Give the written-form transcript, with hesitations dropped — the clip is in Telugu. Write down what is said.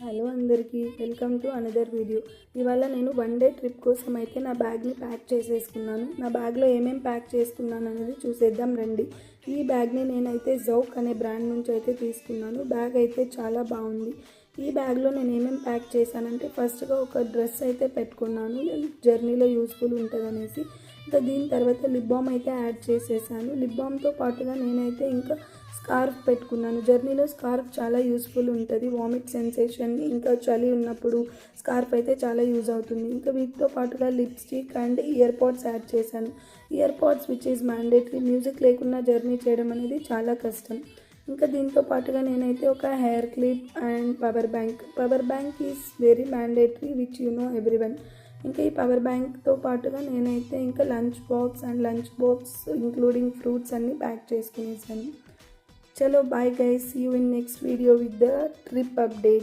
హలో అందరికీ వెల్కమ్ టు అనదర్ వీడియో. ఇవాళ నేను వన్ డే ట్రిప్ కోసం అయితే నా బ్యాగ్ని ప్యాక్ చేసేసుకున్నాను. నా బ్యాగ్లో ఏమేమి ప్యాక్ చేసుకున్నాను అనేది చూసేద్దాం రండి. ఈ బ్యాగ్ని నేనైతే జౌక్ అనే బ్రాండ్ నుంచి అయితే తీసుకున్నాను. బ్యాగ్ అయితే చాలా బాగుంది. ఈ బ్యాగ్లో నేను ఏమేమి ప్యాక్ చేశానంటే ఫస్ట్గా ఒక డ్రెస్ అయితే పెట్టుకున్నాను, జర్నీలో యూస్ఫుల్ ఉంటుంది అనేసి. ఇంకా దీని తర్వాత లిప్ బామ్ అయితే యాడ్ చేసేసాను. లిప్ బామ్తో పాటుగా నేనైతే ఇంకా స్కార్ఫ్ పెట్టుకున్నాను. జర్నీలో స్కార్ఫ్ చాలా యూస్ఫుల్ ఉంటుంది. వామిట్ సెన్సేషన్ ఇంకా చలి ఉన్నప్పుడు స్కార్ఫ్ అయితే చాలా యూజ్ అవుతుంది. ఇంకా వీటితో పాటుగా lipstick and ear pods add చేశాను. Ear pods which is mandatory. Music లేకుండా జర్నీ చేయడం అనేది చాలా కష్టం. ఇంకా దీంతో పాటుగా నేనైతే ఒక hair clip and power bank is very mandatory which you know everyone. ఇంకా ఈ పవర్ బ్యాంక్తో పాటుగా నేనైతే ఇంకా లంచ్ బాక్స్ ఇంక్లూడింగ్ ఫ్రూట్స్ అన్నీ ప్యాక్ చేసుకునేసాను. Chalo, bye guys, see you in next video with the trip update.